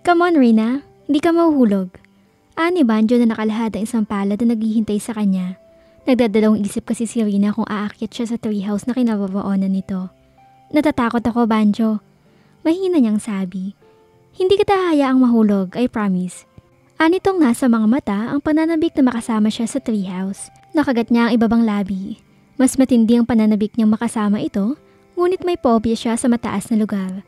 Come on, Rina. Hindi ka mahuhulog. Ani Banjo na nakalahad ang isang palad na naghihintay sa kanya. Nagdadalawang isip kasi si Rina kung aakyat siya sa treehouse na kinababoonan nito. Natatakot ako, Banjo. Mahina niyang sabi. Hindi kita hayaang mahulog, I promise. Anitong nasa mga mata ang pananabik na makasama siya sa treehouse. Nakagat niya ang ibabang labi. Mas matindi ang pananabik niyang makasama ito, ngunit may phobia siya sa mataas na lugar.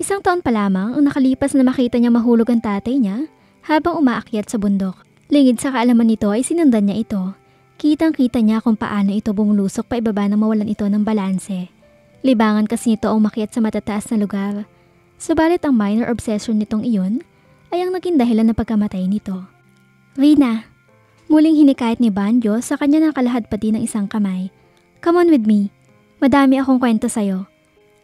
Isang taon pa lamang ang nakalipas na makita niya mahulog ang tatay niya habang umaakyat sa bundok. Lingid sa kaalaman nito ay sinundan niya ito. Kitang-kita niya kung paano ito bumulusok pa ibaba nang mawalan ito ng balanse. Libangan kasi nito ang umakyat sa matataas na lugar. Subalit ang minor obsession nitong iyon ay ang naging dahilan ng pagkamatay nito. Rina, muling hinikayat ni Banjo sa kanya nakalahadpati ng isang kamay. Come on with me. Madami akong kwento sa'yo.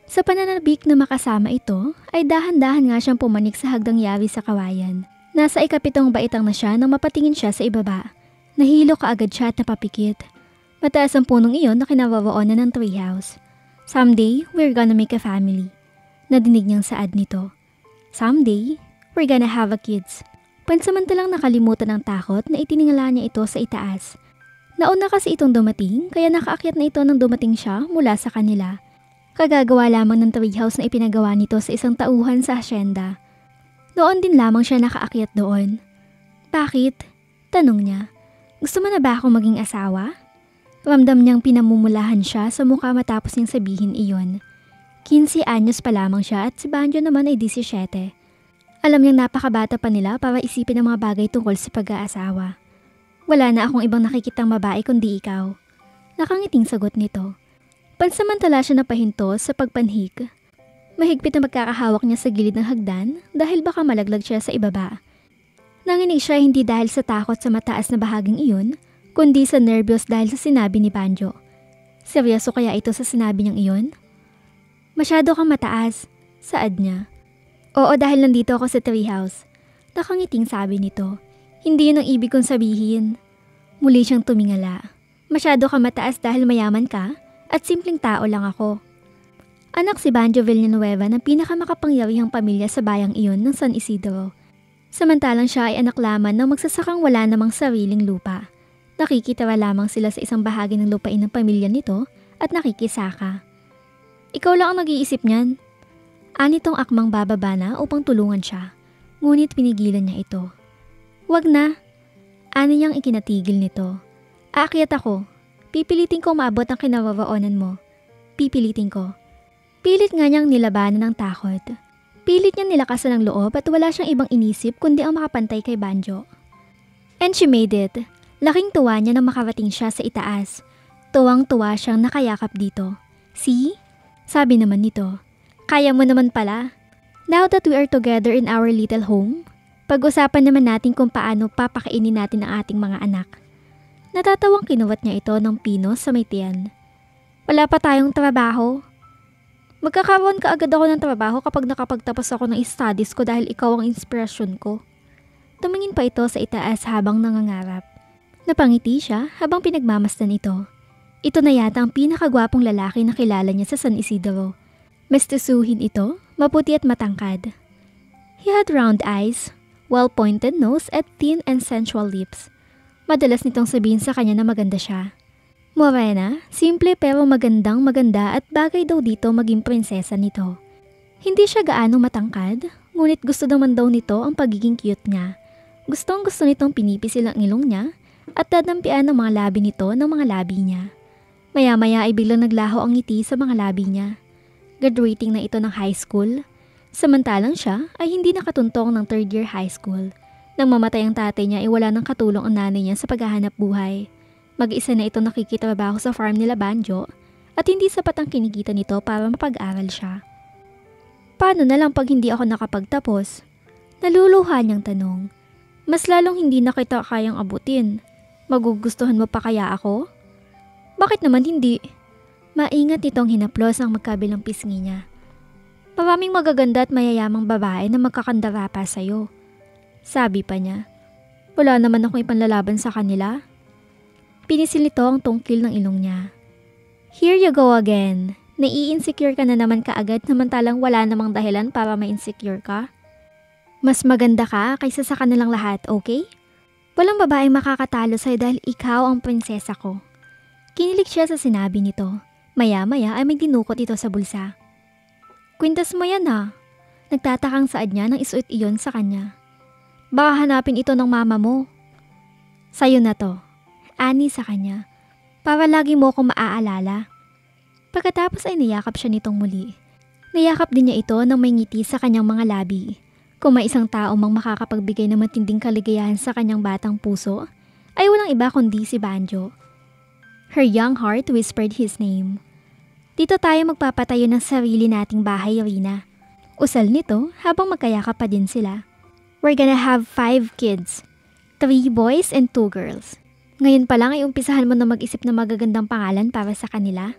Sa pananabik na makasama ito, ay dahan-dahan nga siyang pumanik sa hagdang yawi sa kawayan. Nasa ikapitong baitang na siya nang mapatingin siya sa ibaba. Nahilo kaagad siya at napapikit. Mataas ang punong iyon na kinababoonan ng treehouse. Someday, we're gonna make a family. Nadinig niyang saad nito. Someday, we're gonna have a kids. Pansamantalang nakalimutan ng takot na itiningala niya ito sa itaas. Nauna kasi itong dumating kaya nakaakyat na ito nang dumating siya mula sa kanila. Kagagawa lamang ng treehouse na ipinagawa nito sa isang tauhan sa hasyenda. Noon din lamang siya nakaakyat doon. Bakit? Tanong niya. Gusto mo na ba akong maging asawa? Ramdam niyang pinamumulahan siya sa mukha matapos niyang sabihin iyon. 15 anyos pa lamang siya at si Banjo naman ay 17. Alam niyang napakabata pa nila para isipin ang mga bagay tungkol sa pag-aasawa. Wala na akong ibang nakikitang babae kundi ikaw. Nakangiting sagot nito. Pansamantala siya napahinto sa pagpanhik. Mahigpit na magkakahawak niya sa gilid ng hagdan dahil baka malaglag siya sa ibaba. Nanginig siya hindi dahil sa takot sa mataas na bahaging iyon, kundi sa nervyos dahil sa sinabi ni Banjo. Seryoso kaya ito sa sinabi niyang iyon? Masyado kang mataas, saad niya. Oo, dahil nandito ako sa treehouse. Nakangiting sabi nito. Hindi yun ang ibig kong sabihin. Muli siyang tumingala. Masyado kang mataas dahil mayaman ka at simpleng tao lang ako. Anak si Banjo Villanueva ng pinakamakapangyarihang pamilya sa bayang iyon ng San Isidro. Samantalang siya ay anak lamang ng magsasakang wala namang sariling lupa. Nakikitira lamang sila sa isang bahagi ng lupain ng pamilya nito at nakikisaka. Ikaw lang ang nag-iisip niyan. Anitong akmang bababa na upang tulungan siya. Ngunit pinigilan niya ito. Wag na. Ani niyang ikinatigil nito. Aakyat ako. Pipilitin ko maabot ang kinababoonan mo. Pipilitin ko. Pilit nga niyang nilabanan ng takot. Pilit niyang nilakasan ng loob at wala siyang ibang inisip kundi ang makapantay kay Banjo. And she made it. Laking tuwa niya nang makarating siya sa itaas. Tuwang-tuwa siyang nakayakap dito. See? Sabi naman nito. Kaya mo naman pala. Now that we are together in our little home, pag-usapan naman natin kung paano papakainin natin ang ating mga anak. Natatawang kinuwat niya ito ng pinos sa may tiyan. Wala pa tayong trabaho. Magkakaroon ka agad ako ng trabaho kapag nakapagtapos ako ng studies ko dahil ikaw ang inspirasyon ko. Tumingin pa ito sa itaas habang nangangarap. Napangiti siya habang pinagmamasdan ito. Ito na yata ang pinakagwapong lalaki na kilala niya sa San Isidro. Mestizuhin ito, maputi at matangkad. He had round eyes, well-pointed nose at thin and sensual lips. Madalas nitong sabihin sa kanya na maganda siya. Morena, simple pero magandang-maganda at bagay daw dito maging prinsesa nito. Hindi siya gaano matangkad, ngunit gusto naman daw nito ang pagiging cute niya. Gustong-gusto nitong pinipisil ang ilong niya at dadampian ng mga labi nito ng mga labi niya. Maya-maya ay biglang naglaho ang ngiti sa mga labi niya. Graduating na ito ng high school. Samantalang siya ay hindi nakatuntong ng third year high school. Nang mamatay ang tatay niya ay wala nang katulong ang nanay niya sa paghahanap buhay. Mag-isa na ito nakikitrabaho sa farm nila Banjo at hindi sapat ang kinikita nito para mapag-aral siya. Paano na lang pag hindi ako nakapagtapos? Naluluha niyang tanong. Mas lalong hindi na kita kayang abutin. Magugustuhan mo pa kaya ako? Bakit naman hindi? Maingat nitong hinaplos ang magkabilang pisngi niya. Maraming magaganda at mayayamang babae na magkakandara pa sa'yo. Sabi pa niya. Wala naman akong ipanlalaban sa kanila. Pinisil nito ang tungkil ng ilong niya. Here you go again. Nai-insecure ka na naman kaagad samantalang wala namang dahilan para ma-insecure ka. Mas maganda ka kaysa sa kanilang lahat, okay? Walang babaeng makakatalo sa'yo dahil ikaw ang prinsesa ko. Kinilig siya sa sinabi nito. Maya-maya ay may dinukot ito sa bulsa. Kwintas mo yan ha. Nagtatakang saad niya nang isuot iyon sa kanya. Baka hanapin ito ng mama mo. Sa'yo na to. Ani sa kanya. Para lagi mo akong maaalala. Pagkatapos ay niyakap siya nitong muli. Niyakap din niya ito nang may ngiti sa kanyang mga labi. Kung may isang tao mang makakapagbigay ng matinding kaligayahan sa kanyang batang puso, ay walang iba kundi si Banjo. Her young heart whispered his name. Dito tayo magpapatayo ng sarili nating bahay, Rina. Usal nito habang magkayakap pa din sila. We're gonna have 5 kids. 3 boys and 2 girls. Ngayon pa lang ay umpisahan mo na mag-isip ng magagandang pangalan para sa kanila.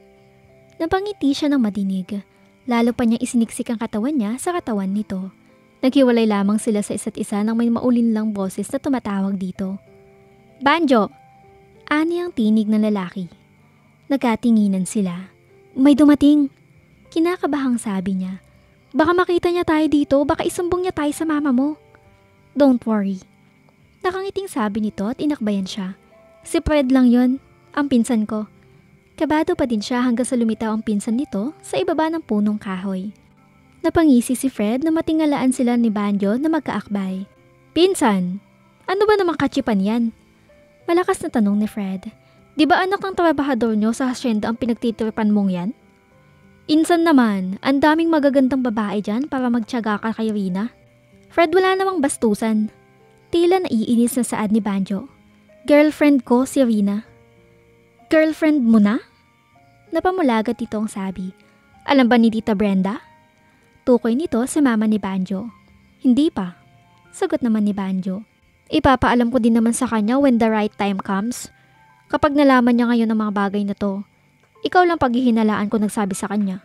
Napangiti siya ng madinig. Lalo pa niyang isiniksik ang katawan niya sa katawan nito. Naghiwalay lamang sila sa isa't isa nang may maulinlang boses na tumatawag dito. Banjo! Ani ang tinig ng lalaki. Nagkatinginan sila. May dumating! Kinakabahang sabi niya. Baka makita niya tayo dito, baka isumbong niya tayo sa mama mo. Don't worry. Nakangiting sabi nito at inakbayan siya. Si Fred lang yon, ang pinsan ko. Kabado pa din siya hanggang sa lumitaw ang pinsan nito sa ibaba ng punong kahoy. Napangisi si Fred na matingalaan sila ni Banjo na magkaakbay. Pinsan, ano ba namang katsipan yan? Malakas na tanong ni Fred. Di ba anak ng trabahador nyo sa hasyenda ang pinagtitiripan mong yan? Insan naman, ang daming magagandang babae dyan para magtiyaga ka kay Rina. Fred, wala namang bastusan. Tila naiinis na saad ni Banjo. Girlfriend ko si Rina. Girlfriend mo na? Napamulagat ito ang sabi. Alam ba ni Tita Brenda? Tukoy nito sa mama ni Banjo. Hindi pa. Sagot naman ni Banjo. Ipapaalam ko din naman sa kanya when the right time comes. Kapag nalaman niya ngayon ang mga bagay na to, ikaw lang paghihinalaan ko nagsabi sa kanya.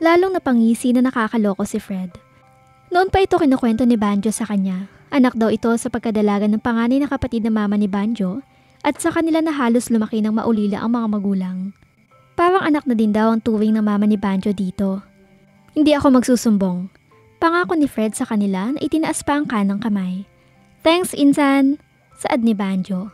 Lalong napangisi na nakakaloko si Fred. Noon pa ito kinukwento ni Banjo sa kanya. Anak daw ito sa pagkadalaga ng panganay na kapatid na mama ni Banjo at sa kanila na halos lumaki ng maulila ang mga magulang. Parang anak na din daw ang tuwing ng mama ni Banjo dito. Hindi ako magsusumbong. Pangako ni Fred sa kanila na itinaas pa ang kanang kamay. Thanks, Insan, saad ni Banjo.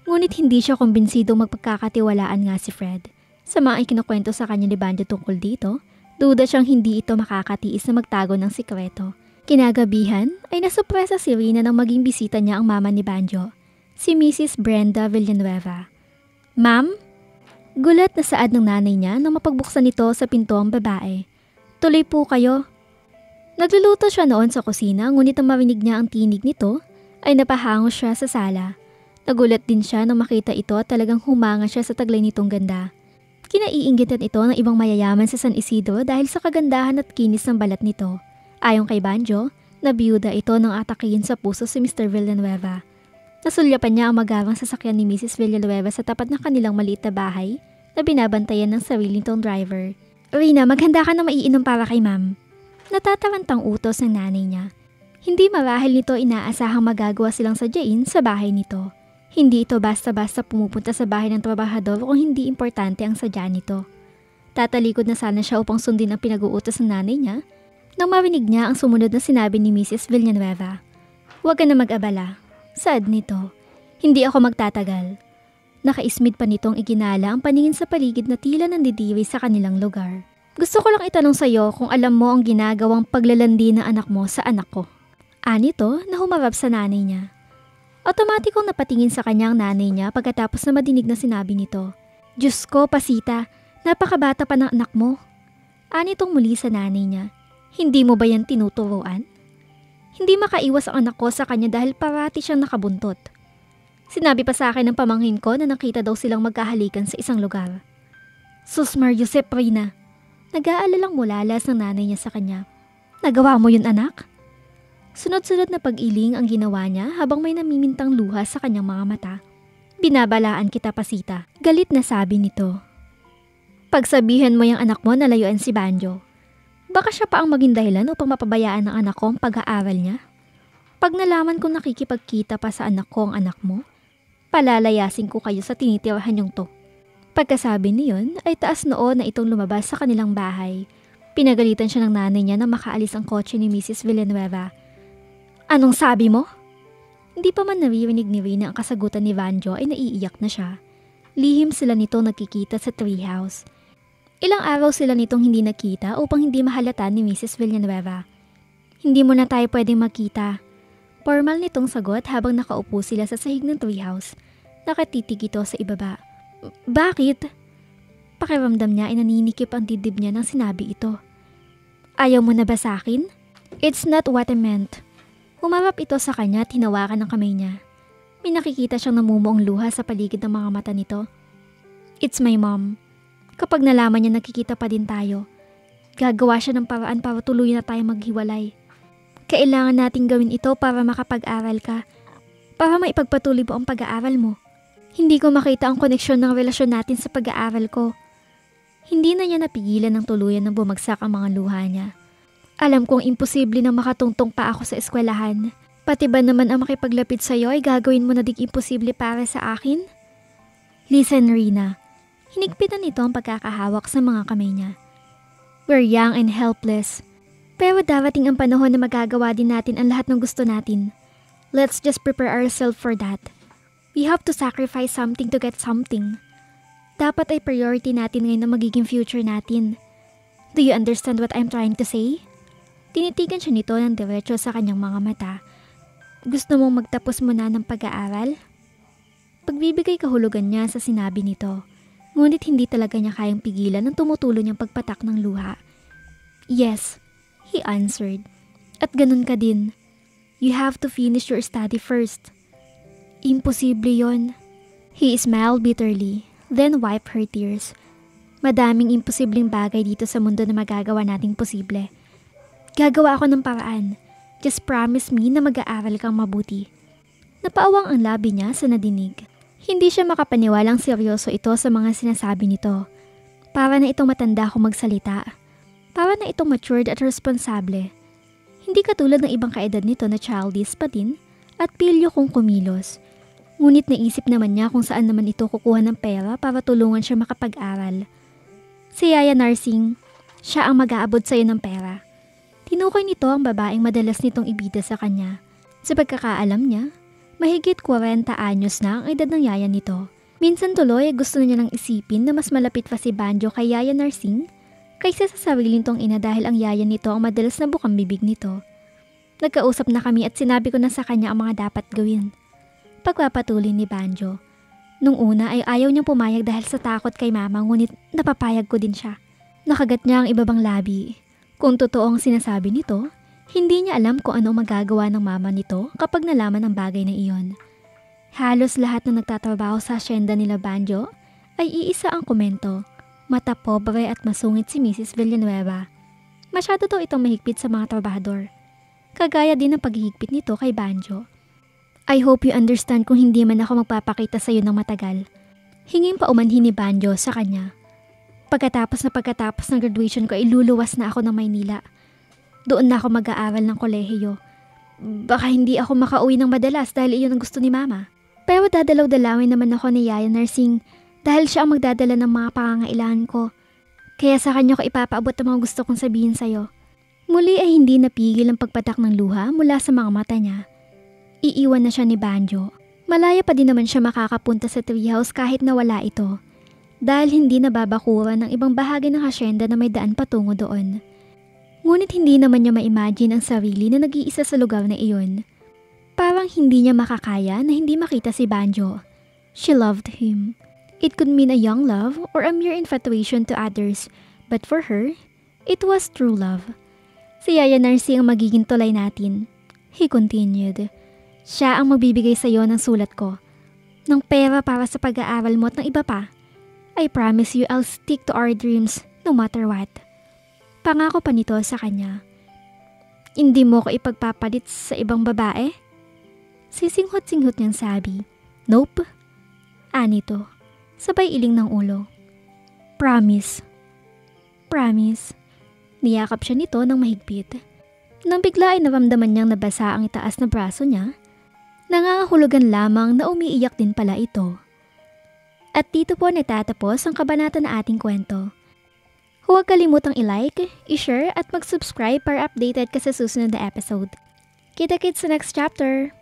Ngunit hindi siya kumbinsidong magpagkakatiwalaan nga si Fred. Sa mga ikinukwento sa kanya ni Banjo tungkol dito, duda siyang hindi ito makakatiis na magtago ng sikreto. Kinagabihan ay nasupresa si Rina nang maging bisita niya ang mama ni Banjo, si Mrs. Brenda Villanueva. Ma'am? Gulat na saad ng nanay niya nang mapagbuksan nito sa pinto ang babae. Tuloy po kayo. Nagluluto siya noon sa kusina ngunit nang marinig niya ang tinig nito ay napahango siya sa sala. Nagulat din siya nang makita ito at talagang humanga siya sa taglay nitong ganda. Kinaiinggitan ito ng ibang mayayaman sa San Isidro dahil sa kagandahan at kinis ng balat nito. Ayon kay Banjo, nabiyuda ito nang atakihin sa puso si Mr. Villanueva. Nasulyapan niya ang magarang sasakyan ni Mrs. Villanueva sa tapat ng kanilang maliit na bahay na binabantayan ng sarili nitong driver. Rina, maghanda ka na maiinom para kay ma'am. Natatarantang utos ng nanay niya. Hindi marahil nito inaasahang magagawa silang sadyain sa bahay nito. Hindi ito basta-basta pumupunta sa bahay ng trabahador kung hindi importante ang sadya nito. Tatalikod na sana siya upang sundin ang pinag-uutos ng nanay niya nang marinig niya ang sumunod na sinabi ni Mrs. Villanueva. Huwag ka na mag-abala. Saad nito. Hindi ako magtatagal. Nakaismid pa nitong iginala ang paningin sa paligid na tila nandidiri sa kanilang lugar. Gusto ko lang itanong sa iyo kung alam mo ang ginagawang paglalandi ng anak mo sa anak ko. Anito na humarap sa nanay niya. Otomatikong napatingin sa kanyang nanay niya pagkatapos na madinig na sinabi nito. Diyos ko, Pasita, napakabata pa ng anak mo. Anitong muli sa nanay niya. Hindi mo ba yan tinuturuan? Hindi makaiwas ang anak ko sa kanya dahil parati siyang nakabuntot. Sinabi pa sa akin ng pamangkin ko na nakita daw silang magkahalikan sa isang lugar. Sus Mariusep, Rina. Nag-aalalang mulalas ng nanay niya sa kanya. Nagawa mo yun, anak? Sunod-sunod na pag-iling ang ginawa niya habang may namimintang luha sa kanyang mga mata. Binabalaan kita, Pasita. Galit na sabi nito. Pagsabihan mo yung anak mo na layuan si Banjo. Baka siya pa ang maging dahilan upang mapabayaan ng anak ko ang pag-aaral niya. Pag nalaman kong nakikipagkita pa sa anak ko ang anak mo, palalayasin ko kayo sa tinitirahan niyong to. Pagkasabi niyon ay taas noo na itong lumabas sa kanilang bahay. Pinagalitan siya ng nanay niya na makaalis ang kotse ni Mrs. Villanueva. Anong sabi mo? Hindi pa man naririnig ni Rina ang kasagutan ni Banjo ay naiiyak na siya. Lihim sila nito nagkikita sa treehouse. Ilang araw sila nitong hindi nakita upang hindi mahalata ni Mrs. Villanueva. Hindi mo na tayo pwedeng magkita. Formal nitong sagot habang nakaupo sila sa sahig ng treehouse. Nakatitig ito sa ibaba. Bakit? Pakiramdam niya ay naninikip ang dibdib niya nang sinabi ito. Ayaw mo na ba sa akin? It's not what I meant. Humarap ito sa kanya at hinawakan ng kamay niya. May nakikita siyang namumuong luha sa paligid ng mga mata nito. It's my mom. Kapag nalaman niya nakikita pa din tayo, gagawa siya ng paraan para tuluyan na tayo maghiwalay. Kailangan nating gawin ito para makapag-aral ka. Para maipagpatuloy mo ang pag-aaral mo. Hindi ko makita ang koneksyon ng relasyon natin sa pag-aaral ko. Hindi na niya napigilan ng tuluyan nang bumagsak ang mga luha niya. Alam kong imposible na makatungtong pa ako sa eskwelahan. Pati ba naman ang makipaglapit sa'yo ay gagawin mo na ding imposible para sa akin? Listen, Rina. Hinigpitan nito ang pagkakahawak sa mga kamay niya. We're young and helpless. Pero darating ang panahon na magagawa din natin ang lahat ng gusto natin. Let's just prepare ourselves for that. We have to sacrifice something to get something. Dapat ay priority natin ngayon ang magiging future natin. Do you understand what I'm trying to say? Tinitigan siya nito ng diretso sa kanyang mga mata. Gusto mong magtapos muna ng pag-aaral? Pagbibigay kahulugan niya sa sinabi nito. Ngunit hindi talaga niya kayang pigilan ang tumutulo niyang pagpatak ng luha. Yes, he answered. At ganun ka din. You have to finish your study first. Imposible yon. He smiled bitterly, then wiped her tears. Madaming imposibleng bagay dito sa mundo na magagawa nating posible. Gagawa ako ng paraan. Just promise me na mag-aaral kang mabuti. Napaawang ang labi niya sa nadinig. Hindi siya makapaniwalang seryoso ito sa mga sinasabi nito. Para na itong matanda akong magsalita. Para na itong matured at responsable. Hindi katulad ng ibang kaedad nito na childish pa din at pilyo kung kumilos. Ngunit naisip naman niya kung saan naman ito kukuha ng pera para tulungan siya makapag-aral. Si Yaya Narsing, siya ang mag-aabot sa'yo ng pera. Tinukoy nito ang babaeng madalas nitong ibida sa kanya. Sa pagkakaalam niya, mahigit 40 anyos na ang edad ng yaya nito. Minsan tuloy ay gusto na niya lang isipin na mas malapit pa si Banjo kay Yaya Narsing kaysa sa sarili nitong ina dahil ang yaya nito ang madalas na bukang bibig nito. Nagkausap na kami at sinabi ko na sa kanya ang mga dapat gawin. Pagpapatuloy ni Banjo. Nung una ay ayaw niyang pumayag dahil sa takot kay mama ngunit napapayag ko din siya. Nakagat niya ang ibabang labi. Kung totoo ang sinasabi nito, hindi niya alam kung ano magagawa ng mama nito kapag nalaman ang bagay na iyon. Halos lahat na nagtatrabaho sa asyenda nila Banjo ay iisa ang komento. Mata pobre at masungit si Mrs. Villanueva. Masyado daw itong mahigpit sa mga trabahador. Kagaya din ng paghihigpit nito kay Banjo. I hope you understand kung hindi man ako magpapakita sa iyo ng matagal. Hinging paumanhin ni Banjo sa kanya. Pagkatapos ng graduation ko ay luluwas na ako ng Maynila. Doon na ako mag-aaral ng kolehiyo. Baka hindi ako makauwi ng madalas dahil iyon ang gusto ni mama. Pero dadalaw-dalawin naman ako ni Yaya Narsing dahil siya ang magdadala ng mga pangangailangan ko. Kaya sa kanya ko ipapaabot ang mga gusto kong sabihin sa'yo. Muli ay hindi napigil ang pagpatak ng luha mula sa mga mata niya. Iiwan na siya ni Banjo. Malaya pa din naman siya makakapunta sa treehouse kahit nawala ito. Dahil hindi nababakuran ng ibang bahagi ng hasyenda na may daan patungo doon. Ngunit hindi naman niya ma-imagine ang sarili na nag-iisa sa lugar na iyon. Parang hindi niya makakaya na hindi makita si Banjo. She loved him. It could mean a young love or a mere infatuation to others, but for her, it was true love. Si Yaya Narsing ang magiging tulay natin. He continued. Siya ang magbibigay sa iyo ng sulat ko. Ng pera para sa pag-aaral mo at ng iba pa. I promise you I'll stick to our dreams no matter what. Pangako pa nito sa kanya. Hindi mo ko ipagpapalit sa ibang babae? Sisinghot-singhot niyang sabi. Nope. Anito. Sabay iling ng ulo. Promise. Promise. Niyakap siya nito ng mahigpit. Nang bigla ay naramdaman niyang nabasa ang itaas na braso niya, nangangahulugan lamang na umiiyak din pala ito. At dito po natatapos ang kabanata na ating kwento. Huwag kalimutang i-like, i-share at mag-subscribe para updated ka sa susunod na episode. Kita-kits sa next chapter!